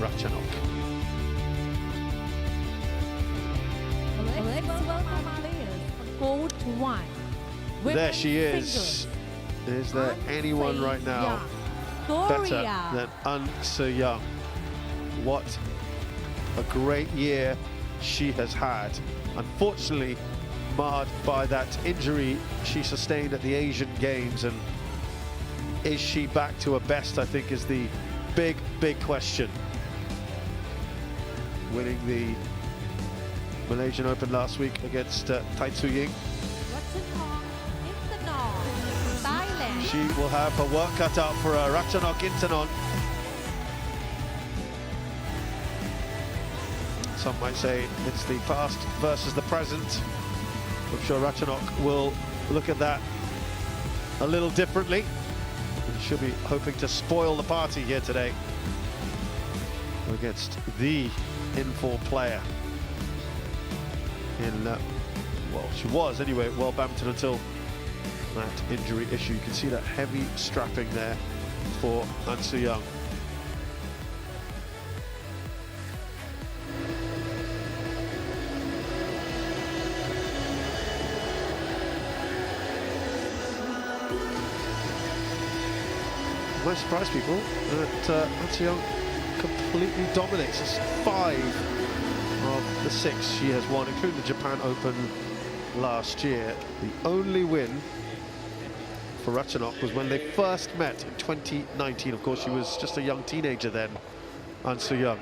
Ratchanok. Let's welcome our players on court 1. There she is. Is there anyone right now better than An Se-young? What a great year she has had. Unfortunately, marred by that injury she sustained at the Asian Games, and is she back to her best, I think, is the big question. Winning the Malaysian Open last week against Tai Tzu-Ying. Ratchanok Intanon, Thailand. She will have her work cut out for her. Ratchanok Intanon. Some might say it's the past versus the present. I'm sure Ratchanok will look at that a little differently. She'll be hoping to spoil the party here today against the in-form player in, well, she was anyway at World Badminton until that injury issue. You can see that heavy strapping there for An Se-young. Might surprise people that An Se-young completely dominates. It's 5 of the 6 she has won, including the Japan Open last year. The only win for Ratchanok was when they first met in 2019. Of course, she was just a young teenager then, An Se-young.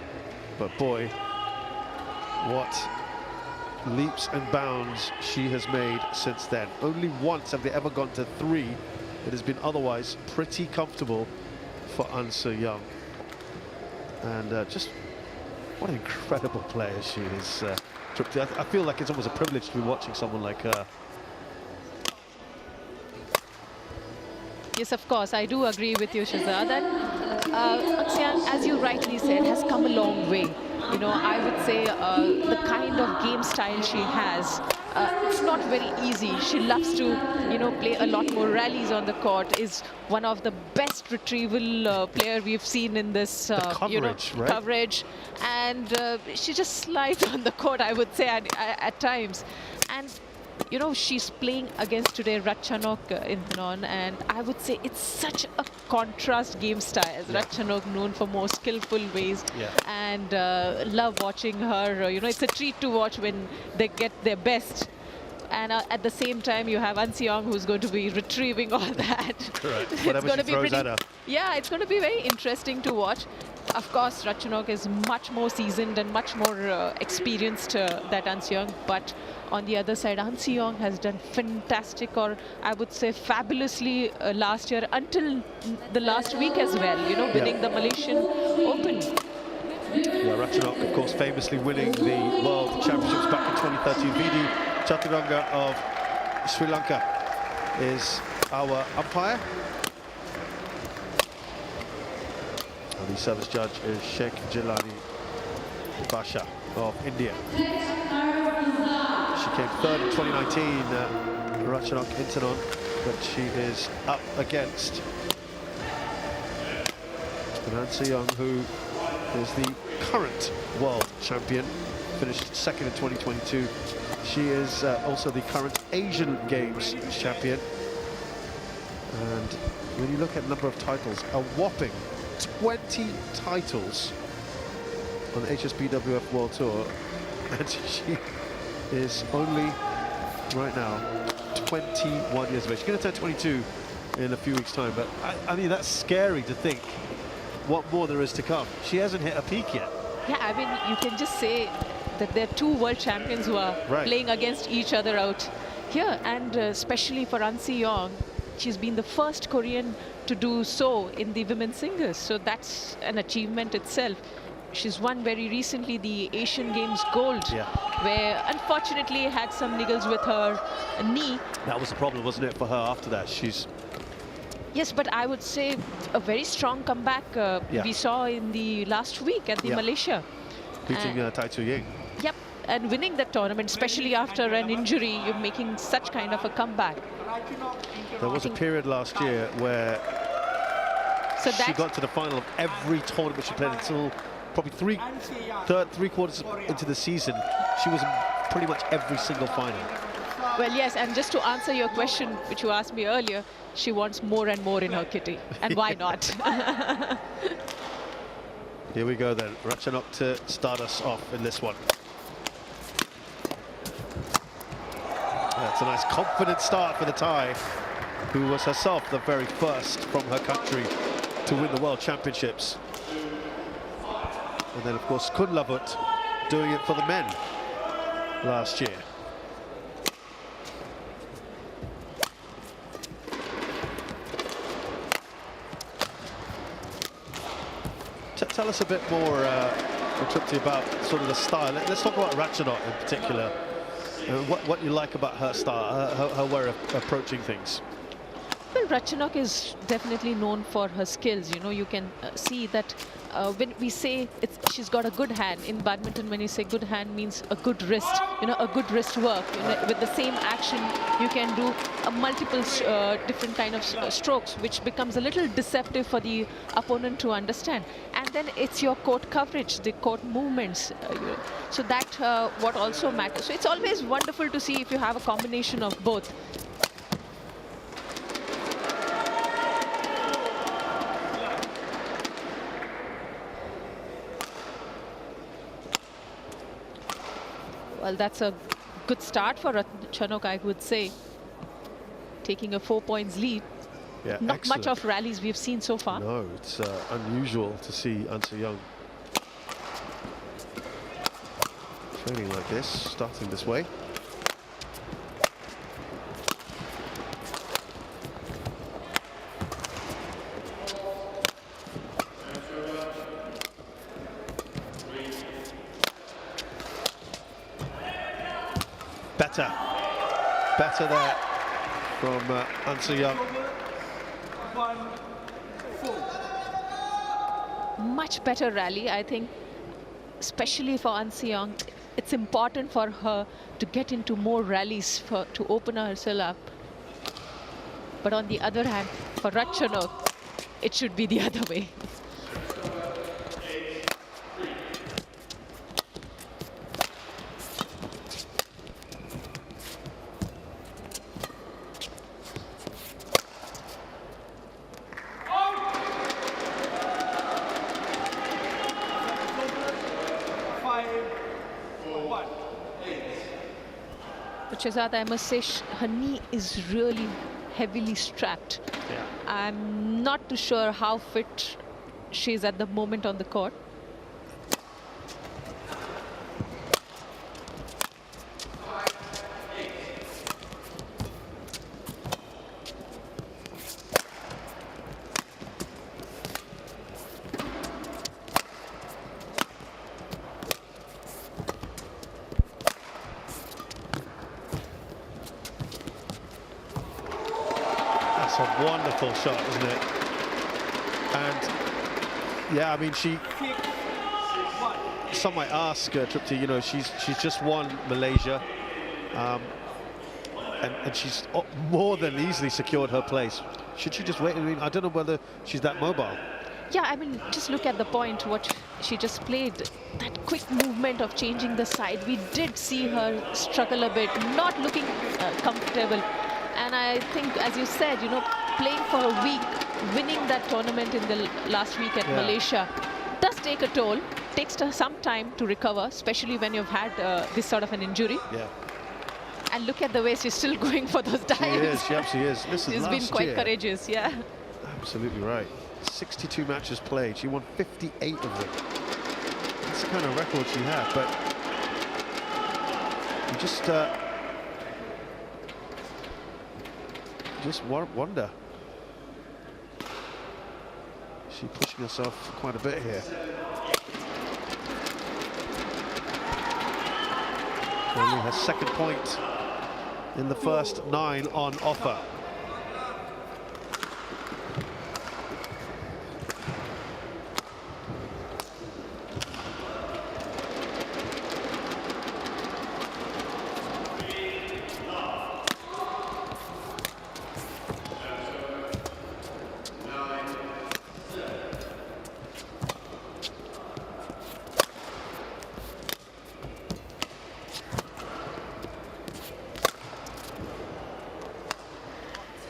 But boy, what leaps and bounds she has made since then. Only once have they ever gone to 3. It has been otherwise pretty comfortable for An Se-young. And just what an incredible player she is. I feel like it's almost a privilege to be watching someone like her. Yes, of course, I do agree with you, Shazad, that An Se-young, as you rightly said, has come a long way. You know, I would say the kind of game style she has, it's not very easy. She loves to, you know, play a lot more rallies on the court, is one of the best retrieval player we've seen in this, coverage, you know, right? coverage. And she just slides on the court, I would say, at times. And you know, she's playing against today Ratchanok Intanon, and I would say it's such a contrast game style. Ratchanok known for more skillful ways, and love watching her. You know, it's a treat to watch when they get their best. And at the same time, you have An Se-young, who's going to be retrieving all that. Correct. Whatever she throws at her. Yeah, it's going to be very interesting to watch. Of course, Ratchanok is much more seasoned and much more experienced than An Se-young. But on the other side, An Se-young has done fantastic, or I would say fabulously last year until the last week as well, you know, winning the Malaysian Open. Yeah, Ratchanok, of course, famously winning the World Championships back in 2013. Vidi Chaturanga of Sri Lanka is our umpire. And the service judge is Sheikh Jilani Basha of India. She came 3rd in 2019, Ratchanok Intanon, but she is up against An Se-young, who is the current world champion, finished 2nd in 2022. She is also the current Asian Games champion. And when you look at the number of titles, a whopping 20 titles on the HSBC BWF World Tour, and she is only, right now, 21 years of age. She's going to turn 22 in a few weeks' time, but I mean, that's scary to think what more there is to come. She hasn't hit a peak yet. Yeah, I mean, you can just say that there are 2 world champions who are playing against each other out here, and especially for An Se-young, she's been the first Korean to do so in the women's singles, so that's an achievement itself. She's won very recently the Asian Games gold, where unfortunately had some niggles with her knee. That was the problem, wasn't it, for her after that? Yes, but I would say a very strong comeback we saw in the last week at the Malaysia. Beating Tai Tzu-Ying. Yep, and winning the tournament, especially after an injury, you're making such kind of a comeback. There was a period last year where she got to the final of every tournament she played until probably three quarters into the season, she was in pretty much every single final. Well, yes, and just to answer your question, which you asked me earlier, she wants more and more in her kitty. And why not? Here we go then. Ratchanok to start us off in this one. That's a nice confident start for the Thai, who was herself the very first from her country to win the World Championships. And then, of course, Kunlavut doing it for the men last year. Tell us a bit more, Tripti, about sort of the style. Let's talk about Ratchanok in particular. What you like about her style, her way of approaching things. Well, Ratchanok is definitely known for her skills. You know, you can see that when we say she's got a good hand in badminton, when you say good hand means a good wrist, you know, a good wrist work. You know, with the same action, you can do multiple different kind of strokes, which becomes a little deceptive for the opponent to understand. And then it's your court coverage, the court movements. So that what also matters. So it's always wonderful to see if you have a combination of both. Well, that's a good start for Ratchanok, I would say. Taking a 4 points lead. Yeah, not excellent. much of rallies we've seen so far. No, it's unusual to see An Se-young training like this, starting this way. Better there from An Se-young. Much better rally, I think, especially for An Se-young. It's important for her to get into more rallies to open herself up. But on the other hand, for Ratchanok, it should be the other way. Shehzad, I must say, her knee is really heavily strapped. Yeah. I'm not too sure how fit she is at the moment on the court. A wonderful shot, isn't it? And yeah, I mean, some might ask Tripti, you know, she's just won Malaysia, and she's more than easily secured her place. Should she just wait? I mean, I don't know whether she's that mobile. Yeah, I mean, just look at the point, what she just played. That quick movement of changing the side. We did see her struggle a bit, not looking comfortable. And I think, as you said, you know, playing for a week, winning that tournament in the last week at Malaysia does take a toll. Takes some time to recover, especially when you've had this sort of an injury. Yeah. And look at the way she's still going for those dives. She absolutely is. This is She's been quite courageous, yeah. Absolutely right. 62 matches played. She won 58 of them. That's the kind of record she had. But you just wonder. She's pushing herself quite a bit here. Only her second point in the first 9 on offer.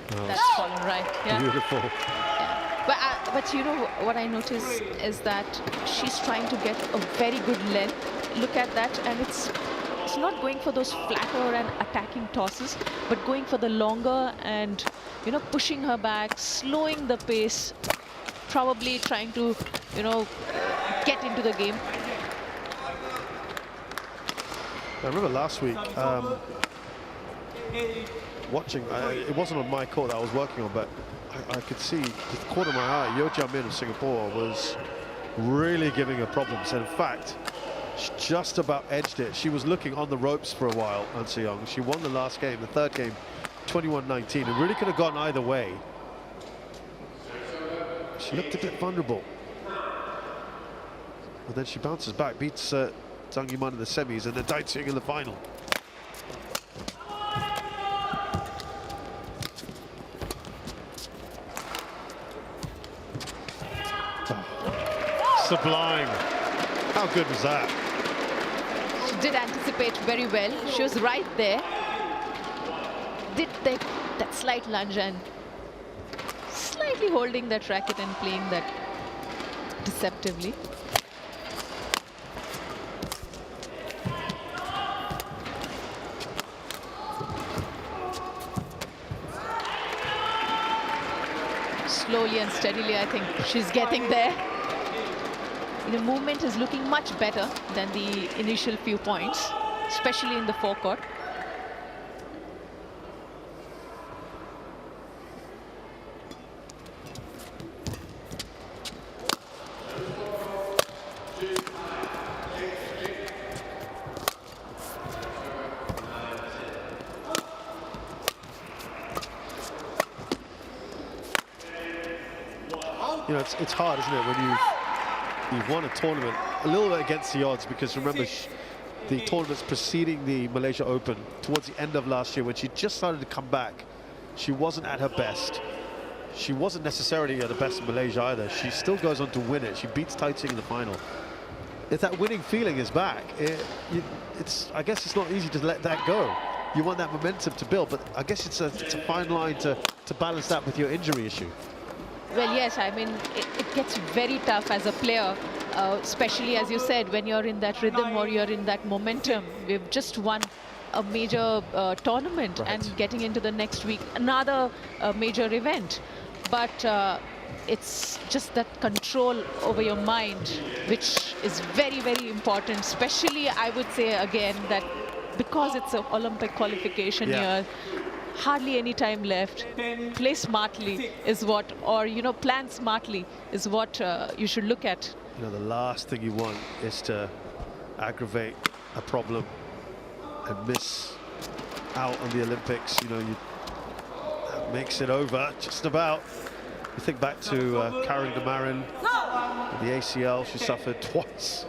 That's fallen right. Yeah. Beautiful. Yeah. But you know what I notice is that she's trying to get a very good length. Look at that, and it's not going for those flatter and attacking tosses, but going for the longer and, you know, pushing her back, slowing the pace, probably trying to, you know, get into the game. I remember last week watching, it wasn't on my court that I was working on, but I could see with the corner of my eye, Yeo Jia-min of Singapore was really giving her problems. And in fact, she just about edged it. She was looking on the ropes for a while, An Se-young. She won the last game, the third game, 21-19. It really could have gone either way. She looked a bit vulnerable. And then she bounces back, beats Zhang Yuman in the semis, and then Dai Tsing in the final. Oh, sublime. How good was that? She did anticipate very well. She was right there. Did take that slight lunge and slightly holding that racket and playing that deceptively. Slowly and steadily, I think she's getting there. The movement is looking much better than the initial few points, especially in the forecourt. You know, it's hard, isn't it, when you've won a tournament a little bit against the odds, because remember the tournaments preceding the Malaysia Open towards the end of last year, when she just started to come back, she wasn't at her best. She wasn't necessarily at the best in Malaysia either. She still goes on to win it. She beats Tai Tsing in the final. If that winning feeling is back, I guess it's not easy to let that go. You want that momentum to build, but I guess it's a fine line to balance that with your injury issue. Well, yes, I mean, it gets very tough as a player, especially, as you said, when you're in that rhythm or you're in that momentum. We've just won a major tournament, right, and getting into the next week, another major event. But it's just that control over your mind, which is very, very important, especially, I would say, again, that because it's an Olympic qualification year, hardly any time left. Play smartly is what, or, you know, plan smartly is what you should look at. You know, the last thing you want is to aggravate a problem and miss out on the Olympics. You know, that makes it over just about. You think back to Karen de Marin, the ACL she suffered twice,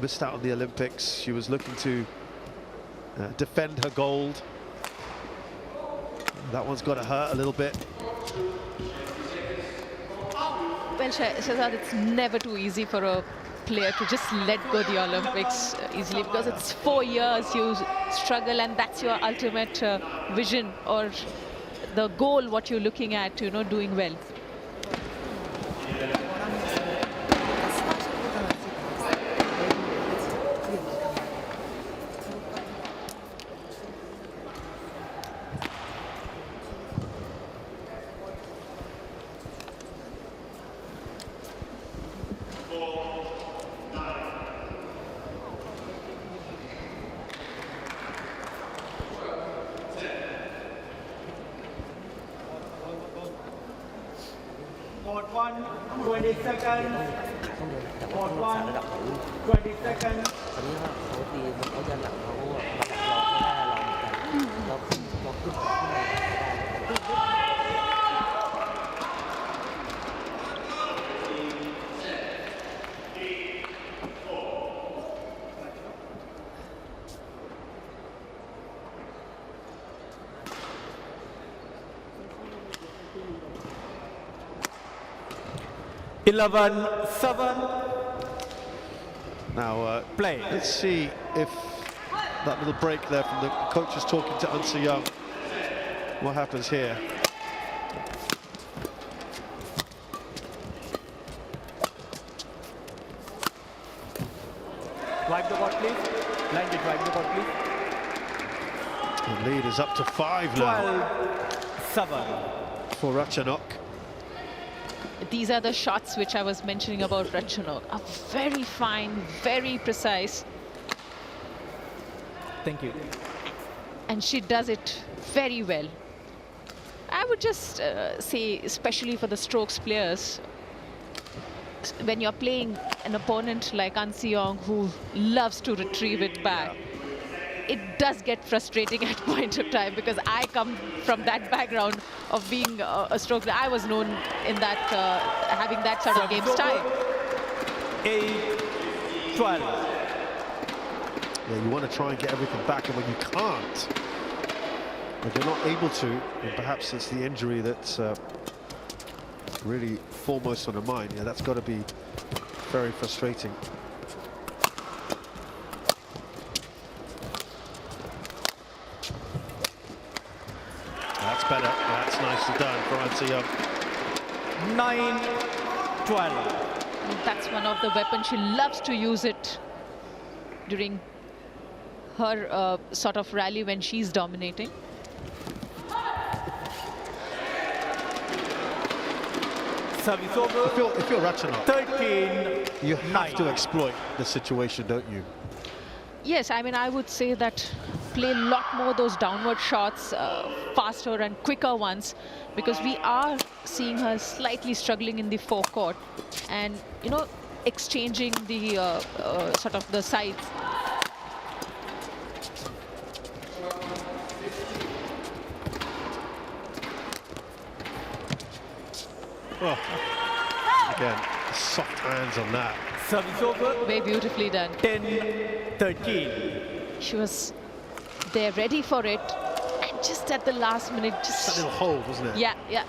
missed out on the Olympics. She was looking to defend her gold. That one's got to hurt a little bit. Well, Shahzad, it's never too easy for a player to just let go the Olympics easily, because it's 4 years you struggle, and that's your ultimate vision or the goal, what you're looking at, you know, doing well. Court 1, 20 seconds. Court 1, 20 seconds. ตอนนี้ว่าเขาตีเขาจะหลังเขามาดักรอไม่ได้เราเหมือนกันเราขึ้นข้างในได้ 11-7. Now, Play. let's see if that little break there from the coaches talking to An Se-young, what happens here. Wipe the court, please. Line it, wipe the court, please. The lead is up to 5 now 12-7. for Ratchanok. These are the shots which I was mentioning about Ratchanok. Are very fine, very precise, Thank you. and she does it very well. I would just say, especially for the strokes players, when you're playing an opponent like An Se-young who loves to retrieve it back, it does get frustrating at point of time, because I come from that background of being a stroke. I was known in that, having that sort of game style. 8-12. Yeah, you want to try and get everything back, and when you can't, if you're not able to, and perhaps it's the injury that's really foremost on the mind. Yeah, that's got to be very frustrating. That's better. That's nicely done for An Se-young. 9-12. That's one of the weapons. She loves to use it during her sort of rally when she's dominating. Service over. If you're Ratchanok, 13. you have to exploit the situation, don't you? Yes, I mean, I would say that play a lot more those downward shots, faster and quicker ones, because we are seeing her slightly struggling in the forecourt and, you know, exchanging the sort of the sides. Oh, again, soft hands on that. Service over. Very beautifully done. 10-13. She was there ready for it, and just at the last minute, That just... little hold, wasn't it? Yeah, yeah.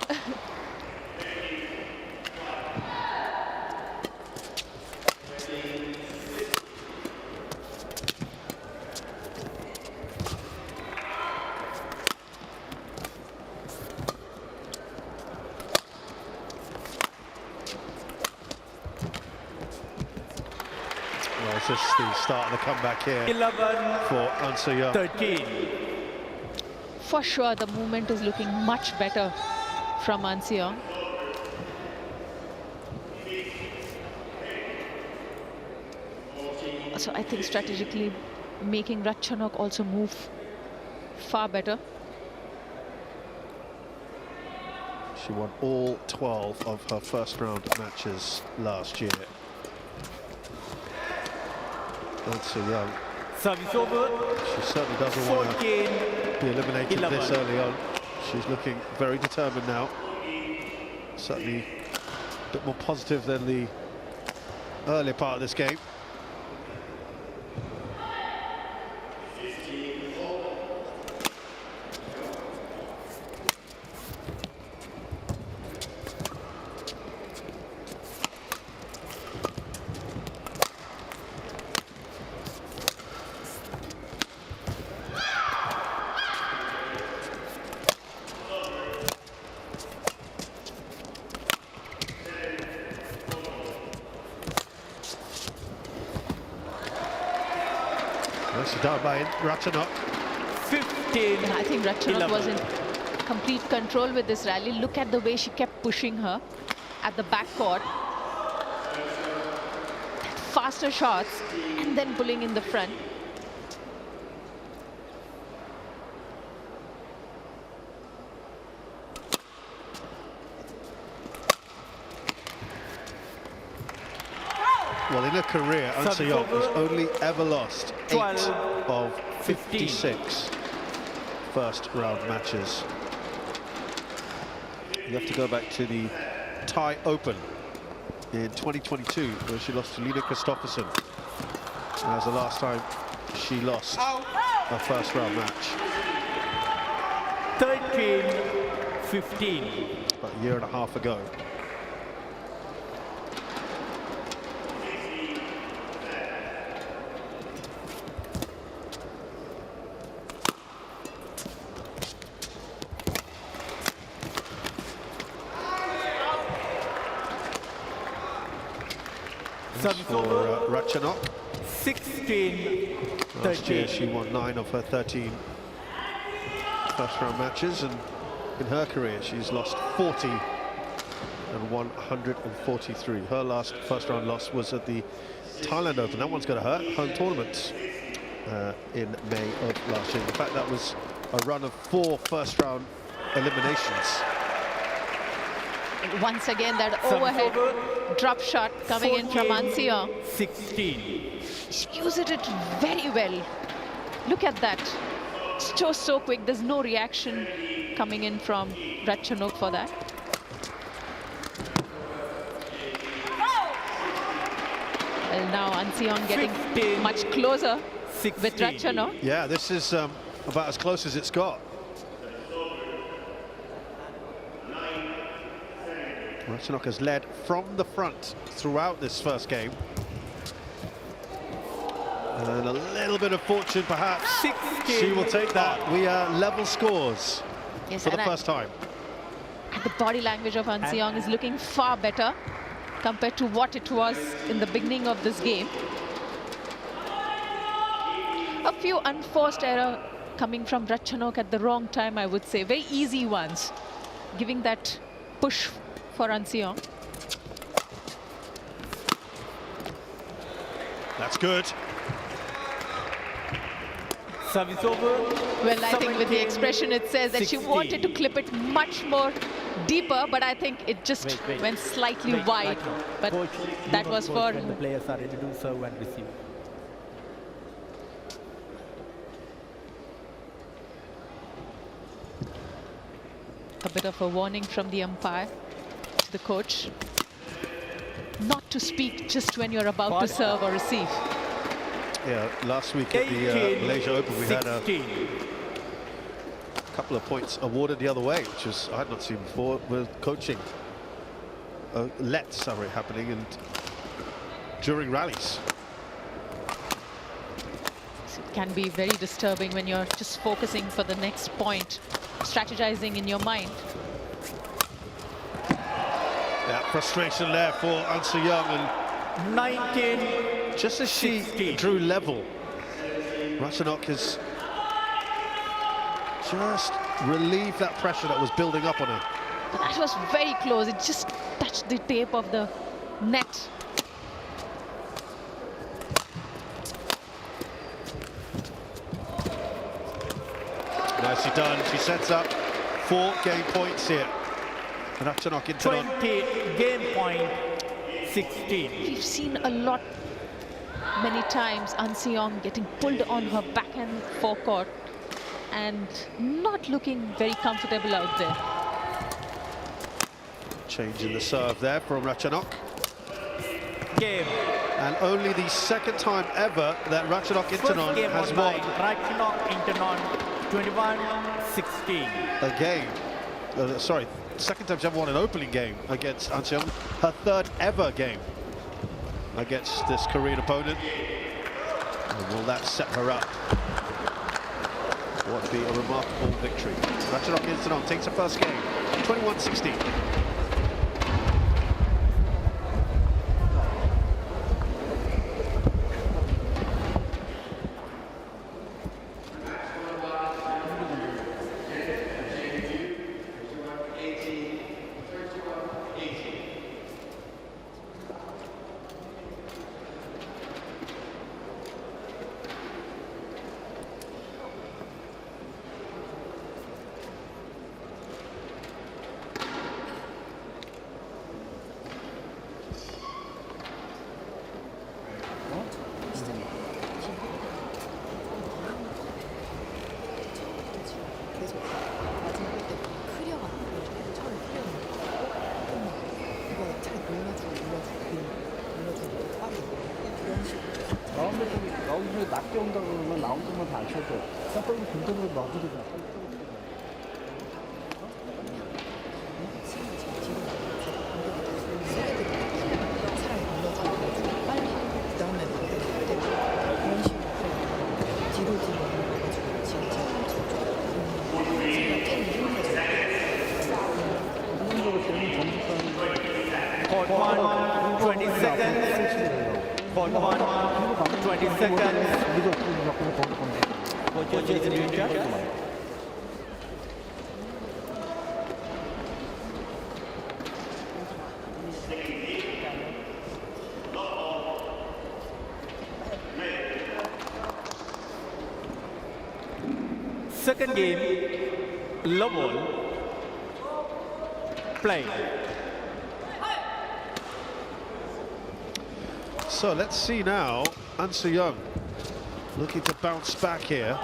Well, it's just the start of the comeback here 11-13. for An Se-young. For sure, the movement is looking much better from An Se-young. So I think strategically making Ratchanok also move far better. She won all 12 of her first round matches last year. An Se-young, Service over. she certainly doesn't want to 14. be eliminated 11. this early on. She's looking very determined now. Certainly a bit more positive than the earlier part of this game. Nicely done by Ratchanok. 15. And I think Ratchanok 11. was in complete control with this rally. Look at the way she kept pushing her at the backcourt. Faster shots and then pulling in the front. Well, in her career, An Se-young has only ever lost 8 of 56 first round matches. You have to go back to the Thai Open in 2022, where she lost to Lina Kristoffersen. That was the last time she lost her first round match. 13-15. About a year and a half ago. For Ratchanok. 16, Last year 13. she won 9 of her 13 first-round matches, and in her career she's lost 40 and won 143. Her last first-round loss was at the Thailand Open. That one's going to hurt. Home tournament in May of last year. In fact, that was a run of 4 first-round eliminations. Once again, that overhead drop shot coming in from An Se-young. 16. She used it very well. Look at that. So quick. There's no reaction coming in from Ratchanok for that. Well, now An Se-young getting 15, much closer 16. with Ratchanok. Yeah, this is about as close as it's got. Ratchanok has led from the front throughout this first game. And a little bit of fortune, perhaps. 16. She will take that. We are level scores Yes, for the and first time. And the body language of An Se-young is looking far better compared to what it was in the beginning of this game. A few unforced errors coming from Ratchanok at the wrong time, I would say. Very easy ones, giving that push for An Se-young. That's good. Service over. Well, I think with the expression it says that she 16. wanted to clip it much more deeper, but I think it just went slightly wide. But Coach, that you was know, for... when the players are ready to serve and receive. A bit of a warning from the umpire to the coach. Not to speak just when you're about to serve or receive. Yeah, last week at the 18, Malaysia Open, we had a 16. couple of points awarded the other way, which is I had not seen before with coaching. Happening and during rallies. So it can be very disturbing when you're just focusing for the next point, strategizing in your mind. Yeah, frustration there for An Se-young, and 19. just as she 16. drew level, Ratchanok has just relieved that pressure that was building up on her. But that was very close. It just touched the tape of the net. Nicely done. She sets up 4 game points here. Ratchanok Intanon. 20. Game point. 16. We've seen a lot, many times, An Se-young getting pulled on her backhand forecourt and not looking very comfortable out there. Change in the serve there from Ratchanok. Game. And only the second time ever that Ratchanok Intanon First game has on won line. Ratchanok Intanon. 21-16. a game. Sorry, second time she's ever won an opening game against An Se-young. Her 3rd ever game against this Korean opponent. And will that set her up? What would be a remarkable victory. Ratchanok Intanon takes her first game, 21-16. 라운드에 낮게 온다 그러면 라운드만 다 쳐줘. 빨리 근접으로 놔두든가. Court 1, 20 seconds. Court 1, 20 20 seconds. 이거 그냥 거기 Coaches is in charge. Second game, level, play. So let's see now, An Se-young looking to bounce back here.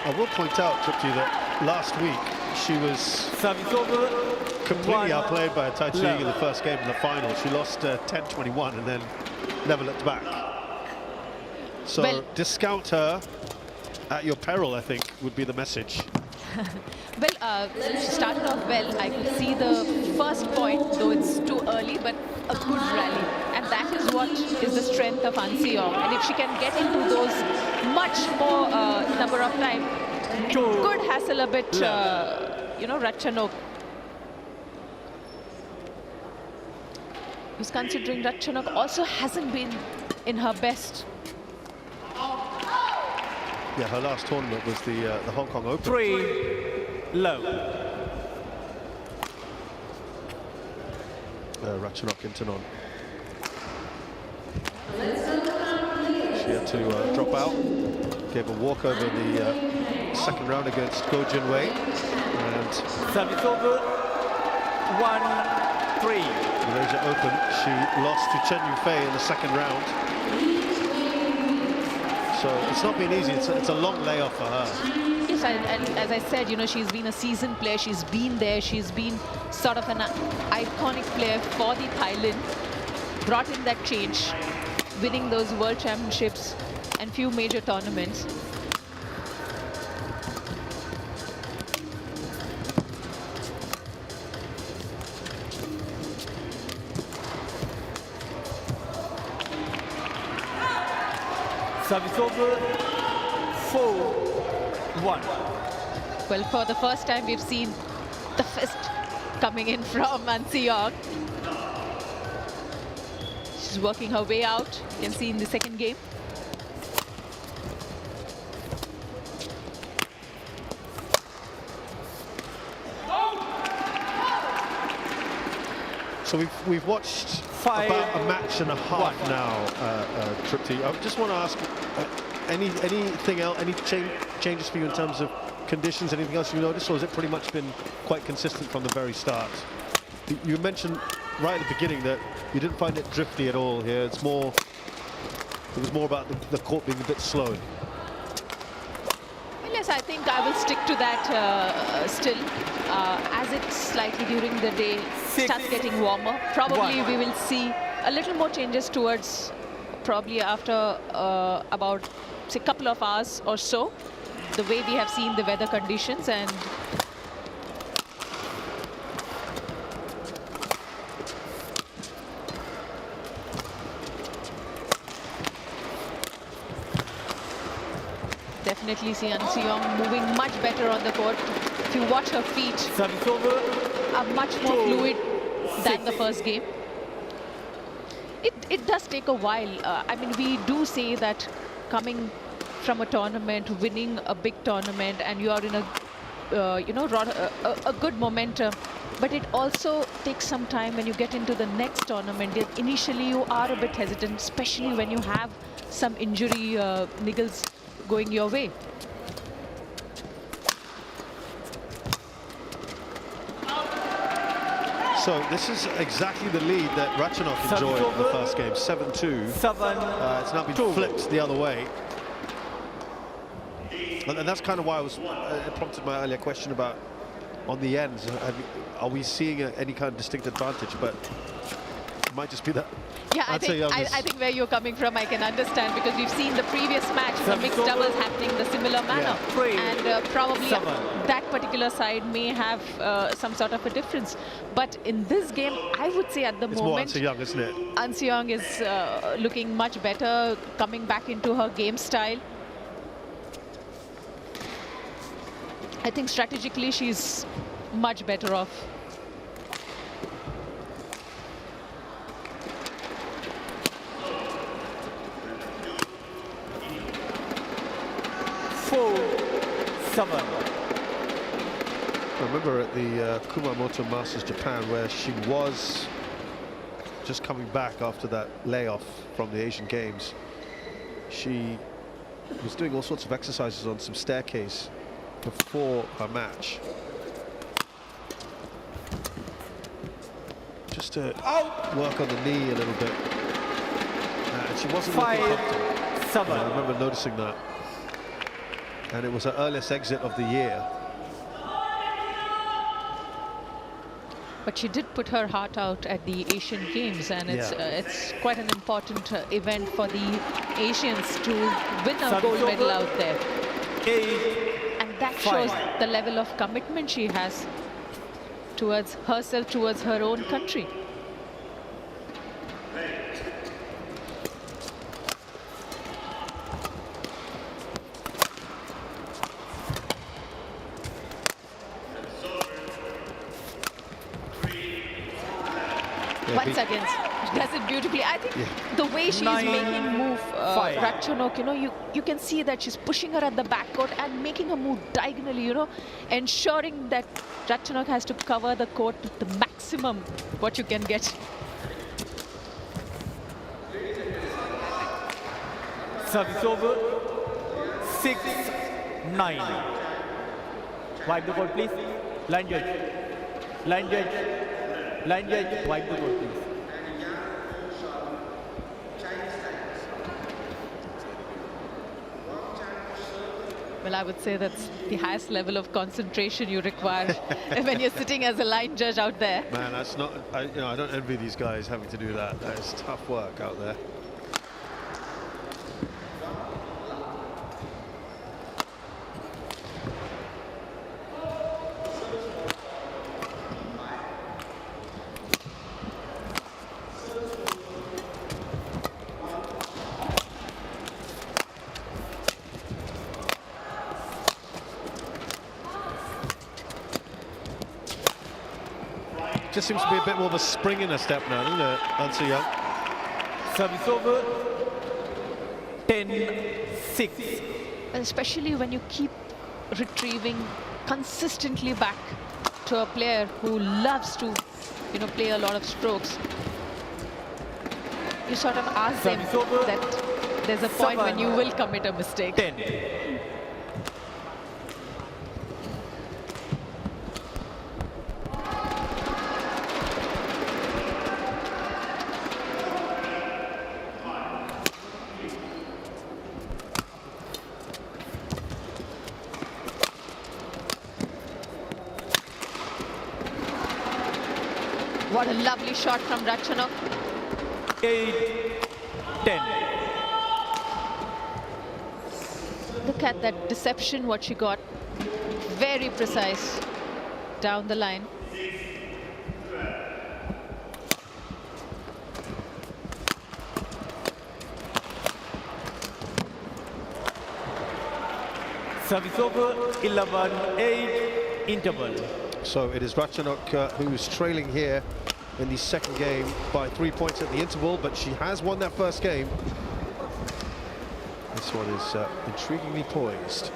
I will point out, Tripti, that last week she was Service over. completely 1 outplayed by Tai Chi love. in the first game in the final. She lost 10-21 and then never looked back. So Well- discount her at your peril, I think, would be the message. Well, she started off well. I could see the first point, though it's too early, but a good rally. And that is what is the strength of An Se-young. And if she can get into those much more number of time, it could hassle a bit, Ratchanok. Who's considering Ratchanok also hasn't been in her best. Yeah, her last tournament was the Hong Kong Open. 3 low. Ratchanok Intanon. She had to drop out. Gave a walkover in the second round against Go Jinwei. And Service over. 1-3. Malaysia Open, she lost to Chen Yufei in the second round. So it's not been easy. It's a long layoff for her. Yes, and as I said, she's been a seasoned player. She's been there. She's been sort of an iconic player for the Thailand. Brought in that change, winning those World Championships and few major tournaments. Service over. 4-1. Well, for the first time, we've seen the fist coming in from An Se-young. She's working her way out. You can see in the second game. So we've watched about a match and a half now, Tripti. I just want to ask, anything else, any changes for you in terms of conditions, anything else you noticed, or has it pretty much been quite consistent from the very start? You mentioned right at the beginning that you didn't find it drifty at all here. It was more about the court being a bit slow. Well, yes, I think I will stick to that still. As it slightly during the day starts getting warmer, probably we will see a little more changes towards probably after about, say, a couple of hours or so, the way we have seen the weather conditions. And definitely see An Se-young moving much better on the court. If you watch her feet, Service over. are much more fluid than the first game. It does take a while. I mean, we do say that coming from a tournament, winning a big tournament, and you are in a good momentum, but it also takes some time when you get into the next tournament. Initially, you are a bit hesitant, especially when you have some injury niggles going your way. So this is exactly the lead that Ratchanok enjoyed in the first game, 7-2. 7. It's now been flipped the other way. And that's kind of why it prompted my earlier question about on the ends. Are we seeing any kind of distinct advantage? But might just be that. Yeah, I An Se Young is- think where you're coming from, I can understand, because we've seen the previous match, the Service mixed over. doubles happening in the similar manner. Three, And probably 7. that particular side may have some sort of a difference. But in this game, I would say at the It's more An moment, Se Young, isn't it? An Se Young is looking much better, coming back into her game style. I think strategically she's much better off. I remember at the Kumamoto Masters Japan, where she was just coming back after that layoff from the Asian Games. She was doing all sorts of exercises on some staircase before her match, just to work on the knee a little bit. And she wasn't looking comfortable. I remember noticing that. And it was her earliest exit of the year. But she did put her heart out at the Asian Games, and it's quite an important event for the Asians to win a gold medal out there. And that shows the level of commitment she has towards herself, towards her own country. Once again, she does it beautifully. I think the way she's making move Ratchanok, you know, you can see that she's pushing her at the backcourt and making her move diagonally, you know, ensuring that Ratchanok has to cover the court to the maximum what you can get. Service over. 6-9. Wipe the court, please. Line judge. Line judge. Line judge, wipe the court, please. Well, I would say that's the highest level of concentration you require when you're sitting as a line judge out there. Man, that's not, I don't envy these guys having to do that. That is tough work out there. Just seems to be a bit more of a spring in her step now, doesn't it, An Se Young? Service over. 10-6. Especially when you keep retrieving consistently back to a player who loves to, you know, play a lot of strokes. You sort of ask them that there's a point when you will commit a mistake. 10. What a lovely shot from Ratchanok. 8-10. Look at that deception, what she got. Very precise down the line. Service over. 11-8. Interval. So it is Ratchanok who's trailing here in the second game by 3 points at the interval, but she has won that first game. This one is intriguingly poised.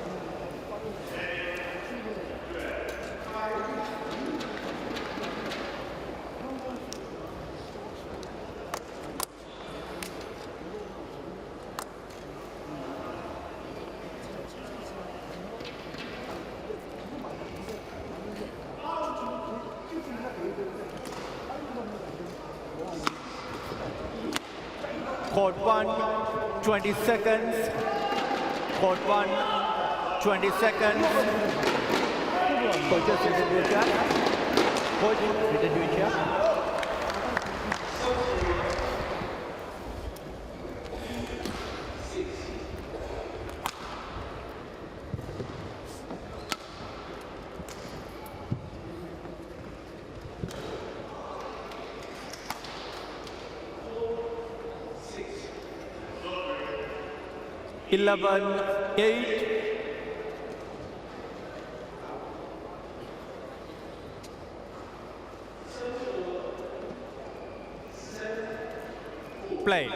Court 1, 20 seconds. Court 1, 20 seconds. Coach, just return to each other. Coach, return to each other. 11-8. Play.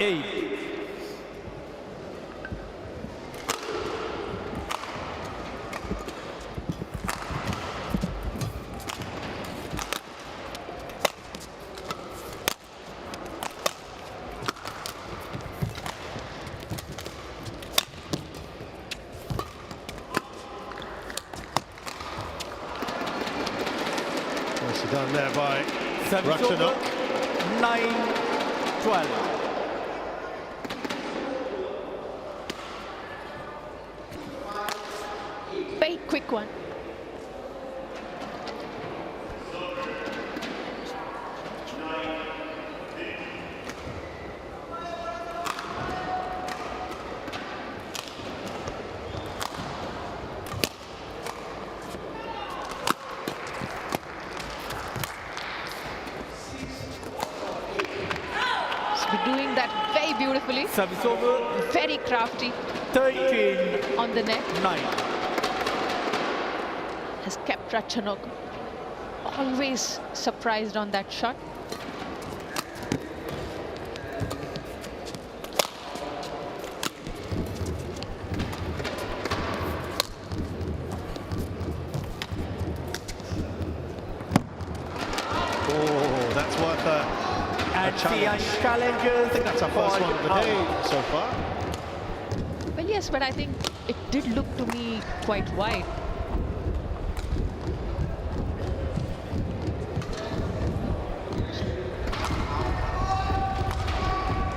Eight. Nicely done there by Ratchanok. Ratchanok. 9-12. Very quick one. Doing that very beautifully. Service over. Very crafty 13-9. on the net. Has kept Ratchanok always surprised on that shot. Oh, that's worth And challenge. Challenges. I think that's our first one of the day so far. Well, yes, but I think it did look to me quite wide.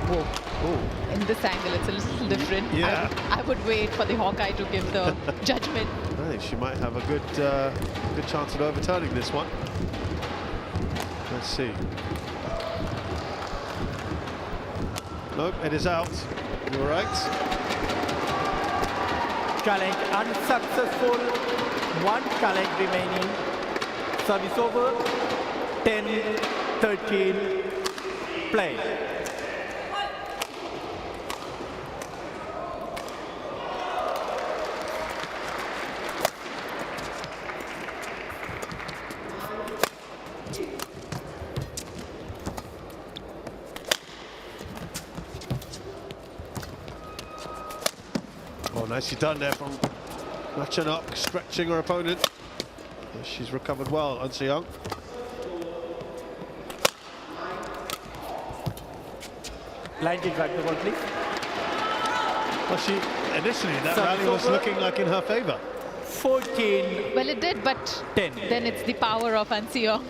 Oh, In this angle, it's a little different. Yeah. I would wait for the Hawkeye to give the judgment. I think she might have a good chance at overturning this one. Let's see. Nope, it is out. You're right. Challenge unsuccessful. One challenge remaining. Service over. 10-13. Play. Oh, nicely done there from Ratchanok, stretching her opponent. She's recovered well, Eun Young. Line to drag the ball, please. Well, she initially that Service rally was over. looking like in her favour. 14. Well, it did, but 10. then it's the power of Eun Young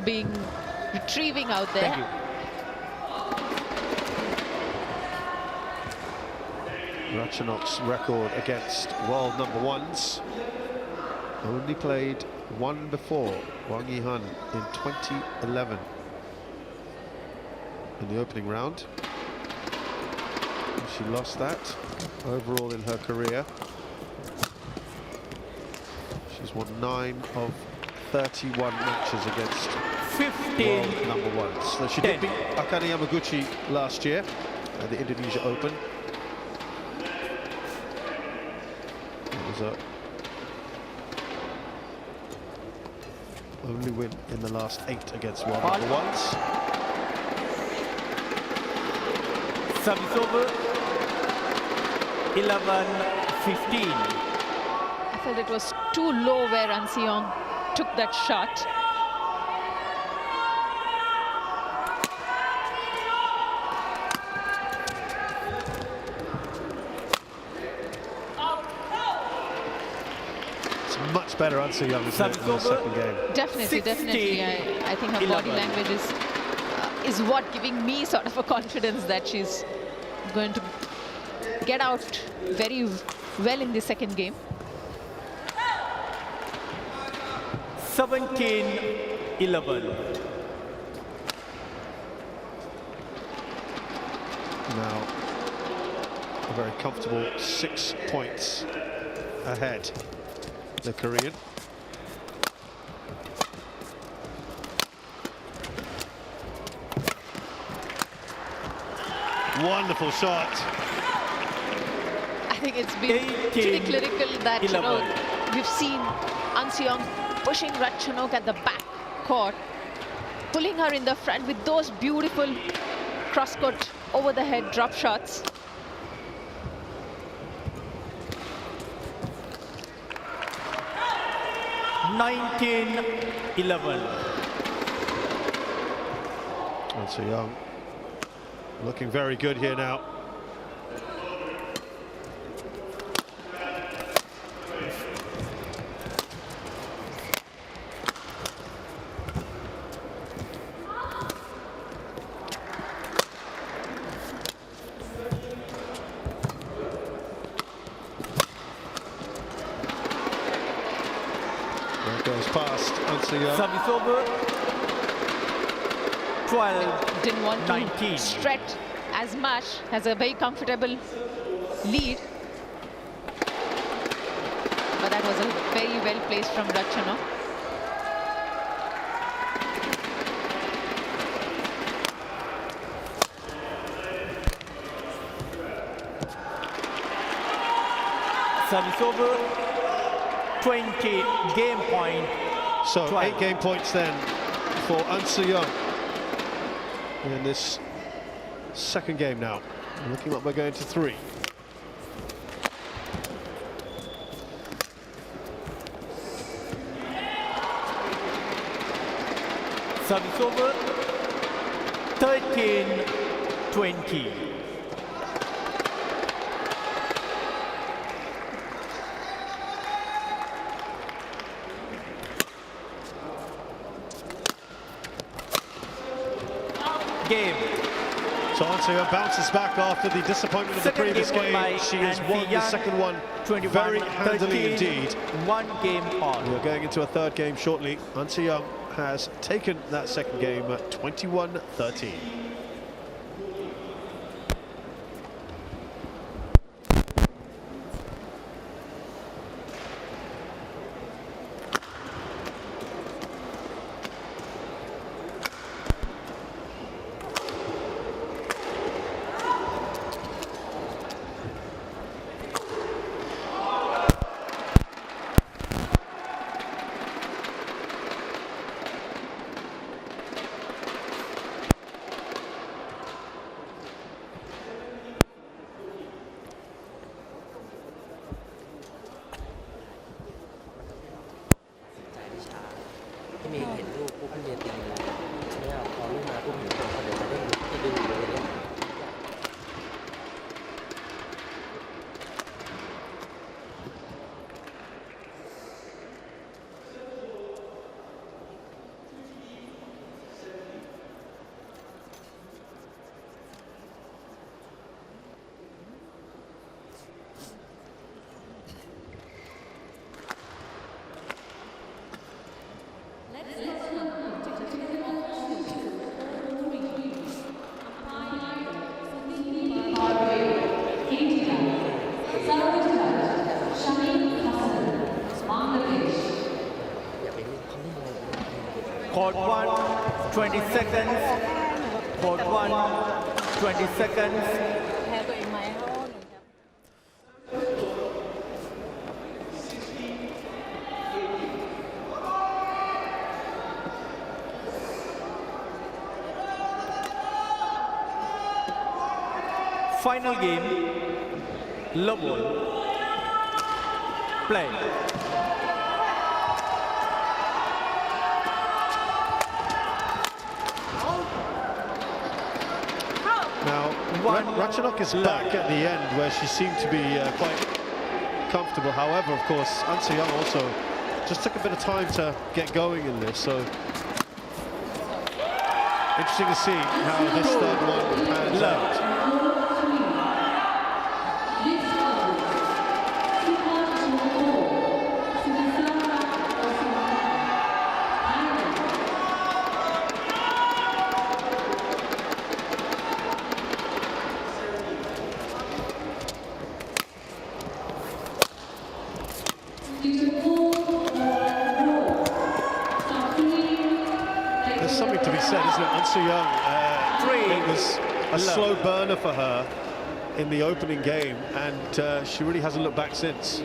being retrieving out there. Thank you. Ratchanok's record against world number ones. Only played one before, Wang Yihan in 2011 in the opening round. She lost that overall in her career. She's won 9 of 31 matches against 15. world number ones. So she 10. did beat Akane Yamaguchi last year at the Indonesia Open. It was a only win in the last 8 against world number ones. Service over. 11-15. I felt it was too low where Eun Young took that shot. Much better Eun Young in the second game. Definitely, 16, definitely. I think her body 11. language is what giving me sort of a confidence that she's going to get out very well in the second game. 17-11. Now, A very comfortable 6 points ahead, the Korean. Wonderful shot. I think it's been pretty clinical that, you know, we've seen An Se-young pushing Ratchanok at the back court, pulling her in the front with those beautiful cross-court over the head drop shots. (19-11). An Se-young looking very good here now. There goes past An Se-young. Service over. 12. Didn't want to 19. stretch as much, has a very comfortable lead. But that was a very well placed from Ratchanok. Service over. 20 game point. So 12. 8 game points then for An Se-young in this second game now. Looking like we're going to 3. Service over. 13-20. Game. So An Se-young bounces back after the disappointment of the Second previous game won by game. She has An won the Se-young, second one 21, very handily 13, indeed. 1 game on. We're going into a third game shortly. An Se-young has taken that second game at 21-13. Court 1, 20 seconds. Court 1, 20 seconds. แพ้ตัวเองไหมเพราะว่าหนูจะ Final game. Love ball. Play. Now, Ratchanok is back at the end where she seemed to be quite comfortable. However, of course, An Se-young also just took a bit of time to get going in this. So interesting to see how this third one pans out. unfortunate. An Se-young, it was a slow burner for her in the opening game, and she really hasn't looked back since.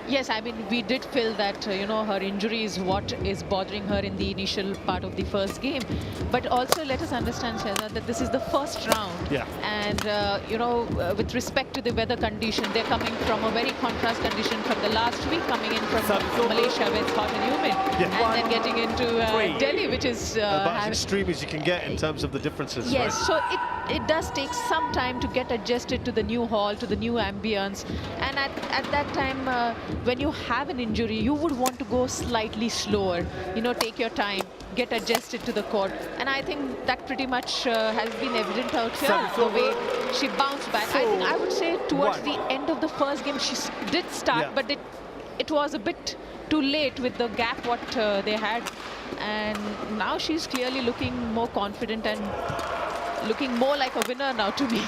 Yes, I mean, we did feel that, you know, her injury is what is bothering her in the initial part of the first game. But also, let us understand, Shahzad, that this is the first round. Yeah. And, you know, with respect to the weather condition, they're coming from a very contrast condition from the last week, coming in from Malaysia, where it's hot and humid. Yeah. And then getting into Delhi, which is... about as extreme as you can get in terms of the differences. Yes, right? so it does take some time to get adjusted to the new hall, to the new ambience. And at that time, when you have an injury, you would want to go slightly slower, you know, take your time, get adjusted to the court. And I think that pretty much has been evident out here, the way she bounced back. I think I would say towards the end of the first game, she did start, but it was a bit too late with the gap what they had. And now she's clearly looking more confident and looking more like a winner now to me.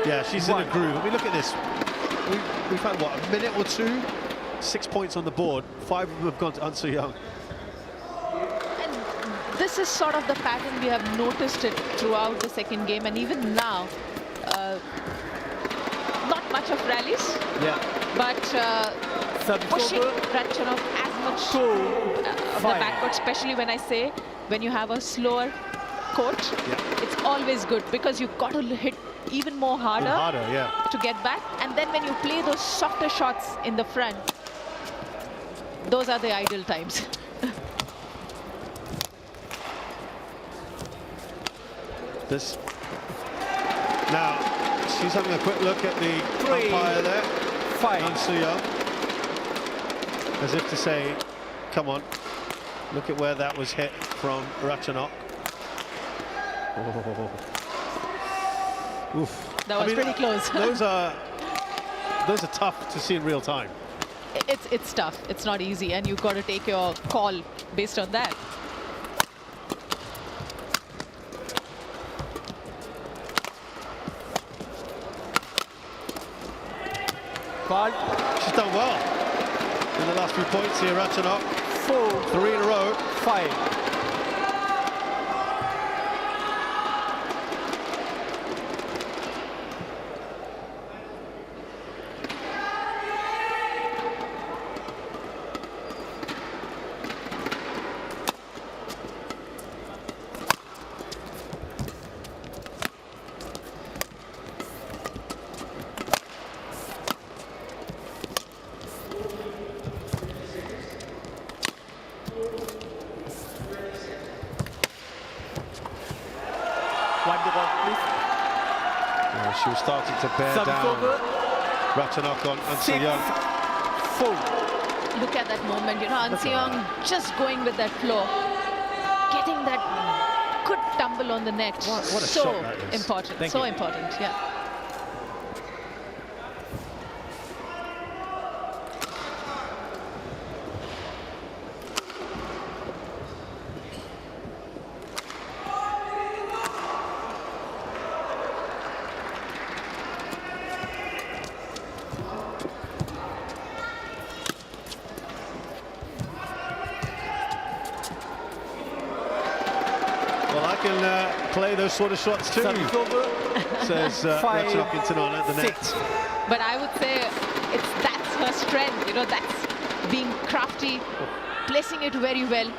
Yeah, she's in a groove. I mean, look at this. We've had, what, a minute or two? 6 points on the board. 5 of them have gone to An Se-young. And this is sort of the pattern we have noticed it throughout the second game, and even now, not much of rallies, but pushing Ratchanok as much of the backcourt, especially when you have a slower court, it's always good because you've got to hit even more harder to get back. And then when you play those softer shots in the front, those are the ideal times. This now, she's having a quick look at the umpire there, An Se-young, as if to say, come on, look at where that was hit from Ratchanok. Oof. That was pretty close. those are tough to see in real time. It's tough. It's not easy, and you've got to take your call based on that. She's done well in the last few points here, Ratchanok. 3 in a row. 5. She was starting to bear down Ratchanok on An Se-young. Look at that moment, you know, An Se-young just going with that flow, getting that good tumble on the net. What a so shot that is. important, so important, yeah. Play those sort of shots too, says Ratchanok Intanon at the net. But I would say that's her strength, you know, that's being crafty, placing it very well.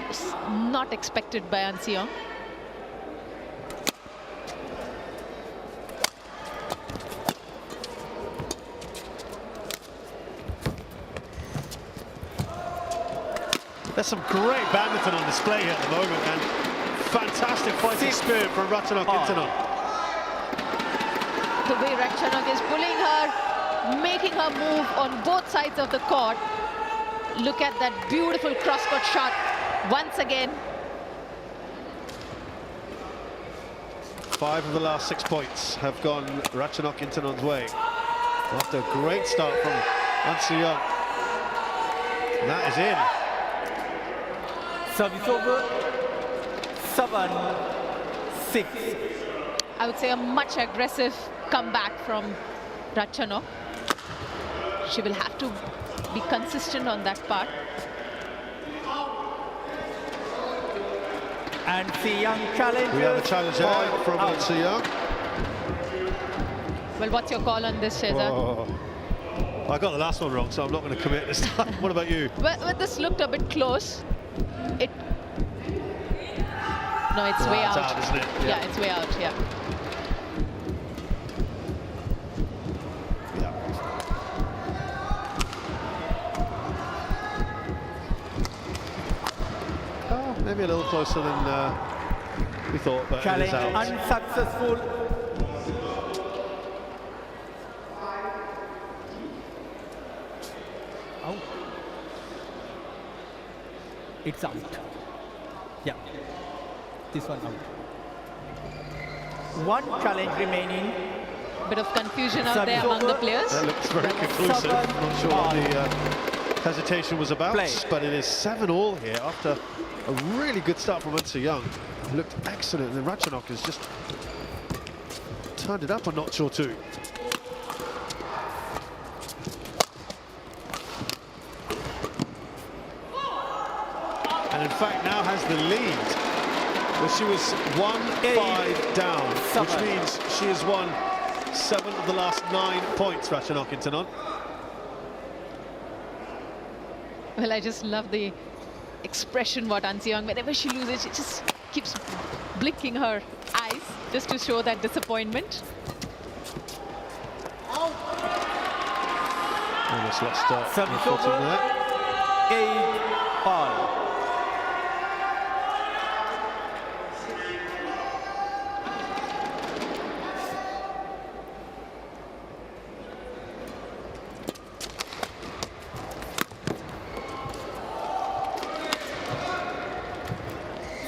It's not expected by An Se-young. There's some great badminton on display here at the moment, and fantastic fighting spirit from Ratchanok Intanon. The way Ratchanok is pulling her, making her move on both sides of the court. Look at that beautiful cross-court shot once again. 5 of the last 6 points have gone Ratchanok Intanon's way after a great start from An Se-young. And that is in. Service over. 7-6. I would say a much aggressive comeback from Ratchanok. She will have to be consistent on that part. And Young challenges. We have a challenge there from Young. Well, what's your call on this, Sheza? Oh. I got the last one wrong, so I'm not going to commit this time. What about you? Well, this looked a bit close. No, it's way It's out. out, isn't it? Yeah, it's way out, yeah. Yeah. Oh, maybe a little closer than we thought, but it Challenge is out. unsuccessful. Out. It's out. Yeah. This one out. One challenge remaining. Bit of confusion out there among the players. That looks very conclusive. Not sure what the hesitation was about, but it is 7-all here after a really good start from Young. He looked excellent, and then Ratchanok has just turned it up a notch or two. And in fact now has the lead. Well, she was 1-5 down, which means she has won 7 of the last 9 points, Ratchanok Intanon. Well, I just love the expression what Young, whenever she loses, she just keeps blinking her eyes just to show that disappointment. Almost lost her footing there. 8-all.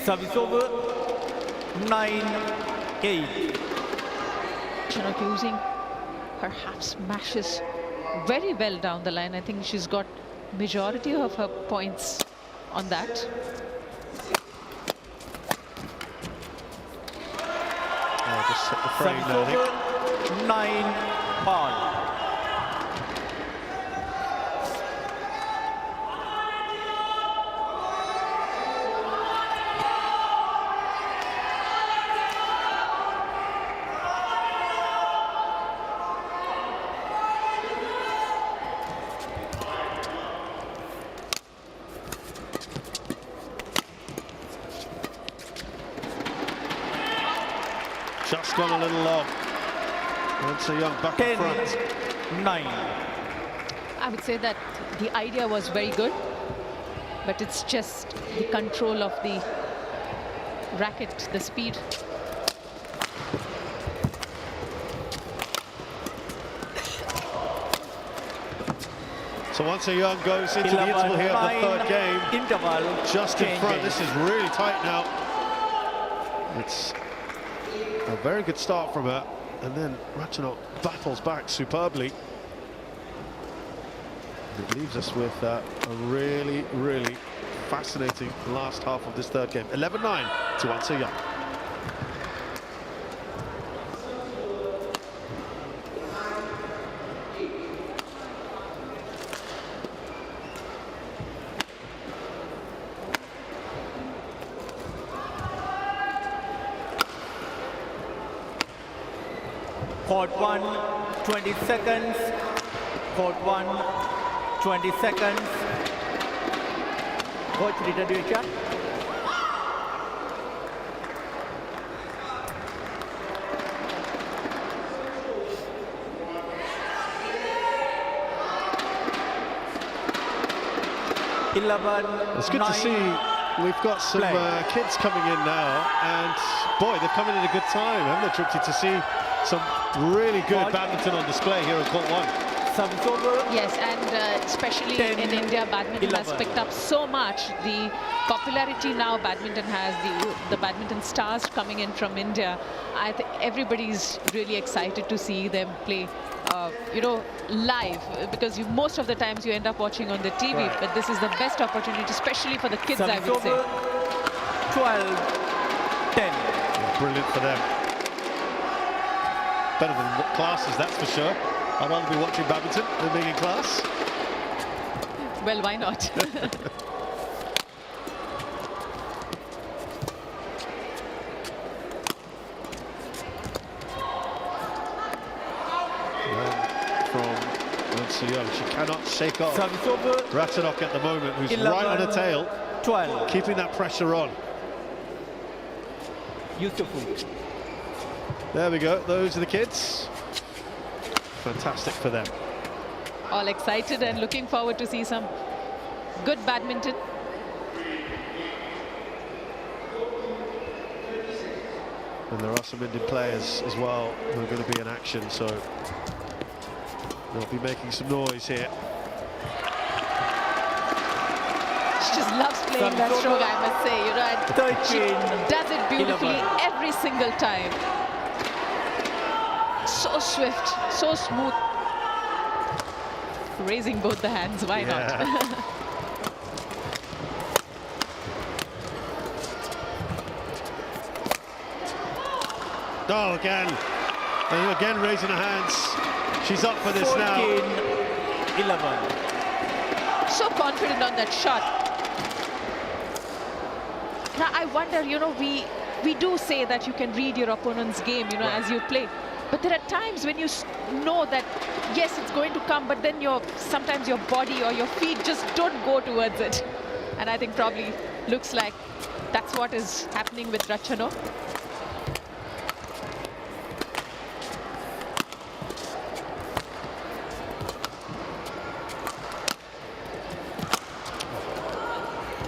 Service over, 9-8. Ratchanok using her half smashes very well down the line. I think she's got majority of her points on that. Just hit the frame there, I think. 9-all. Just gone a little long. Young back in front. 9. I would say that the idea was very good, but it's just the control of the racket, the speed. So Young goes into the interval here of the third game. Interval Just in front. This is really tight now. It's a very good start from her, and then Ratchanok battles back superbly. It leaves us with a really, really fascinating last half of this third game. 11-9 to Young. Court 1, 20 seconds. Court 1, 20 seconds. Coach, return to your chair. It's good to see we've got some kids coming in now, and boy, they've come in at a good time, haven't they, Tripti, to see some really good badminton on display here at Court 1. Yes, and especially in India, badminton has picked up so much. The popularity now badminton has, the badminton stars coming in from India. I think everybody's really excited to see them play, you know, live, because most of the times you end up watching on the TV, but this is the best opportunity, especially for the kids, I would say. 12-10. Brilliant for them. Better than classes, that's for sure. I'd rather be watching badminton than being in class. Well, why not? From Young, she cannot shake off Service over. Ratchanok at the moment, who's 11, right on her tail, 12. keeping that pressure on. Useful. There we go, those are the kids. Fantastic for them. All excited and looking forward to see some good badminton. And there are some Indian players as well who are going to be in action, so they'll be making some noise here. She just loves playing that stroke, I must say. You know, and she does it beautifully every single time. So swift, so smooth. Raising both the hands, why not? Oh, again. And again raising her hands. She's up for this 14, now. 11. So confident on that shot. Now, I wonder, you know, we do say that you can read your opponent's game, you know, as you play. But there are times when you know that, yes, it's going to come, but then sometimes your body or your feet just don't go towards it. And I think probably looks like that's what is happening with Ratchanok.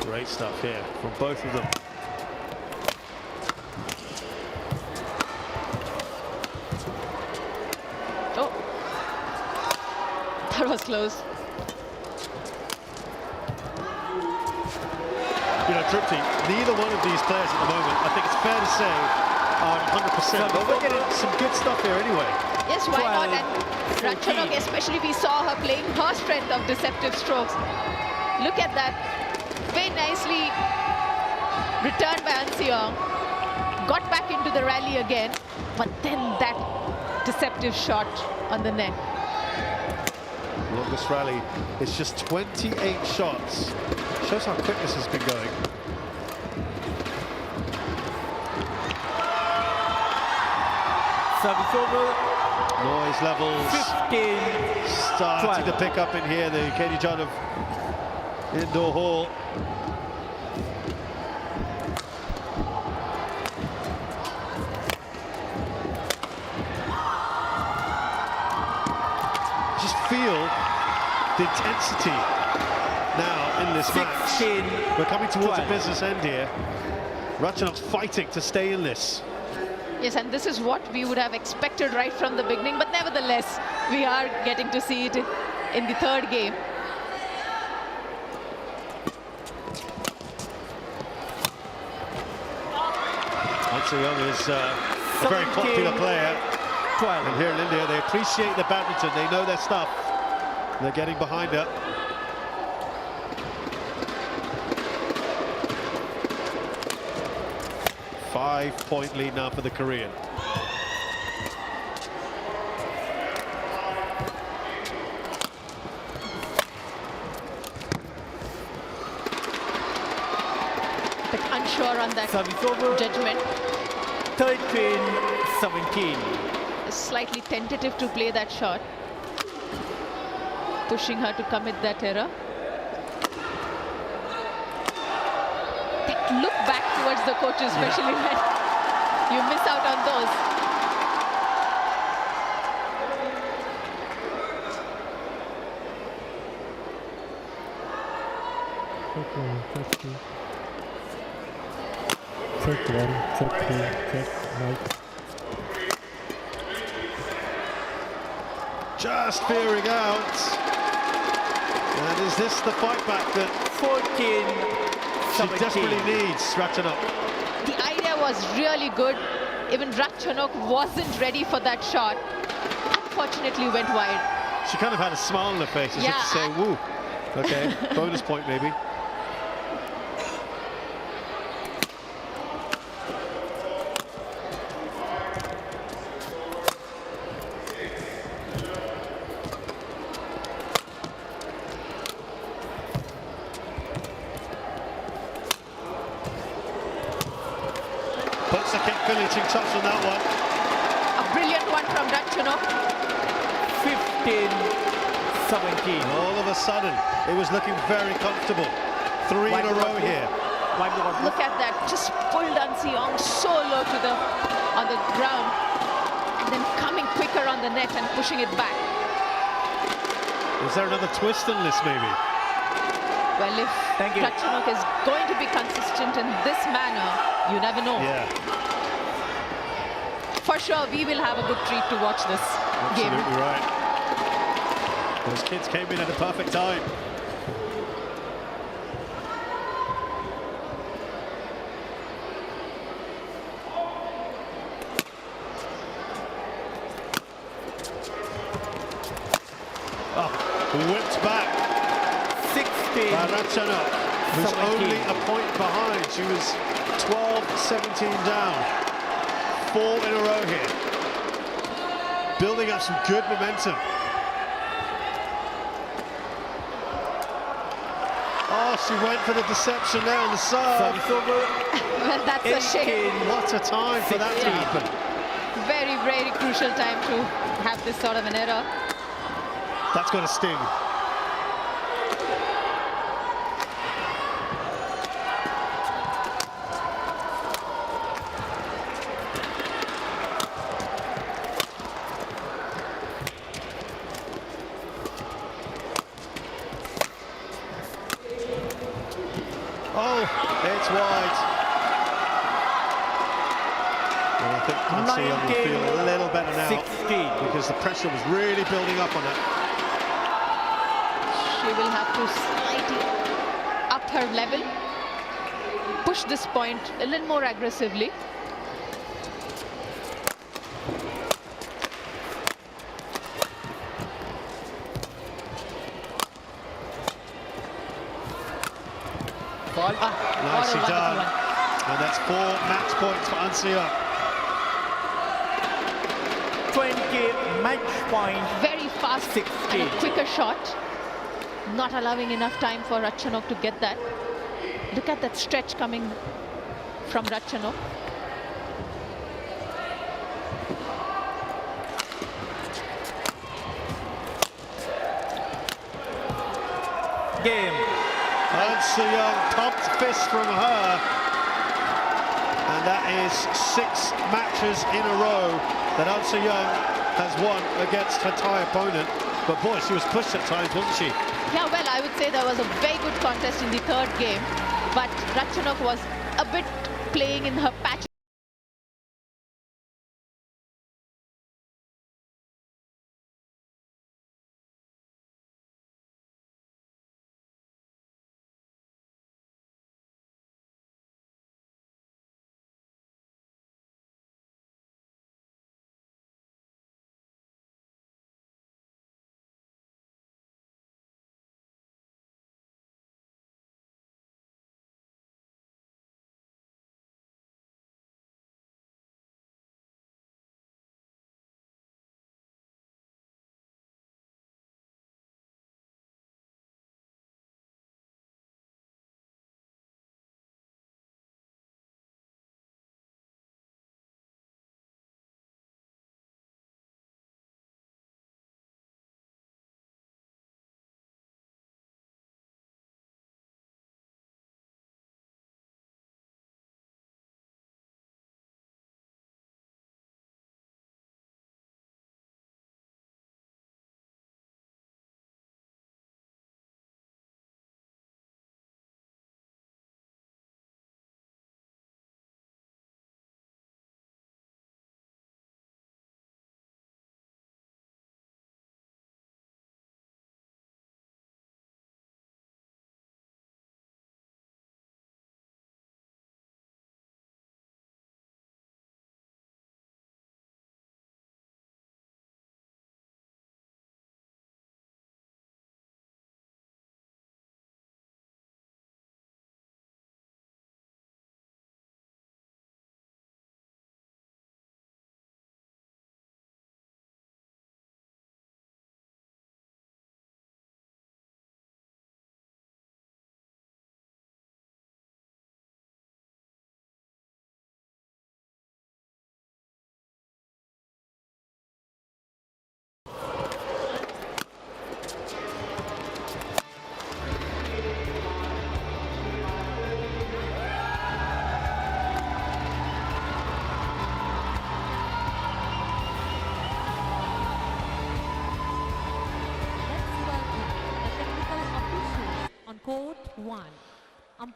Great stuff here from both of them. Oh, that was close. You know, Tripti, neither one of these players at the moment, I think it's fair to say, are 100%. But we're getting some good stuff here anyway. Yes, why not? And Ratchanok, especially, we saw her playing her strength of deceptive strokes. Look at that. Very nicely returned by Anseong. Got back into the rally again. But then that deceptive shot on the net. Longest rally is just 28 shots. Shows how quick this has been going. Service over. Noise levels 15, starting 12. to pick up in here, the Katie John of Indoor Hall. Just feel the intensity now in this match. 16, We're coming towards 12. a business end here. Ratchanok's fighting to stay in this. Yes, and this is what we would have expected right from the beginning. But nevertheless, we are getting to see it in the third game. Young is a very popular player. 12. And here in India, they appreciate the badminton. They know their stuff. They're getting behind her. Five-point lead now for the Korean. But unsure on that Service over. judgment. 13, 17. Slightly tentative to play that shot. Pushing her to commit that error. That look back towards the coach, especially when you miss out on those. Check 1, check 2, check right. Just veering out. And is this the fight back that 14, she 17. desperately needs, Ratchanok? The idea was really good. Even Ratchanok wasn't ready for that shot. Unfortunately went wide. She kind of had a smile on her face as if Yeah, to say, woo. Okay, bonus point maybe. Puts the finishing touch on that one. A brilliant one from Ratchanok. 15-17. All of a sudden, it was looking very comfortable. 3 in a row here. Look at that, just pulled Anseong so low to on the ground, and then coming quicker on the net and pushing it back. Is there another twist in this, maybe? Well, if Ratchanok is going to be consistent in this manner, you never know. Yeah. For sure, we will have a good treat to watch this game. Absolutely right. Those kids came in at the perfect time. Whipped back 16 by Ratchanok, who's 17. only a point behind. She was 12-17 down. 4 in a row here. Building up some good momentum. Oh, she went for the deception there on the serve. Service over. Well, that's a shame. What a time for that to happen. Very, very crucial time to have this sort of an error. That's got to sting. Oh, it's wide. And I think Anseong will feel a little better now 16. because the pressure was really building up on her. She will have to slightly up her level, push this point a little more aggressively. Nicely done. And that's 4 match points for Anseong. 20 match point. Very fast 16. and a quicker shot. Not allowing enough time for Ratchanok to get that. Look at that stretch coming from Ratchanok. Game. Anseong pumped fist from her. And that is 6 matches in a row that Anseong has won against her Thai opponent. But boy, she was pushed at times, wasn't she? Yeah, well, I would say there was a very good contest in the third game, but Ratchanok was a bit playing in her patch.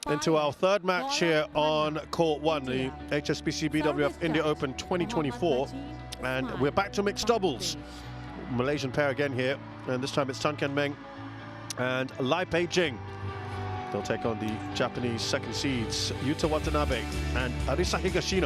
into our third match here on Court 1, the HSBC BWF India Open 2024. And we're back to mixed doubles. Malaysian pair again here, and this time it's Tan Kian Meng and Lai Pei Jing. They'll take on the Japanese second seeds Yuta Watanabe and Arisa Higashino.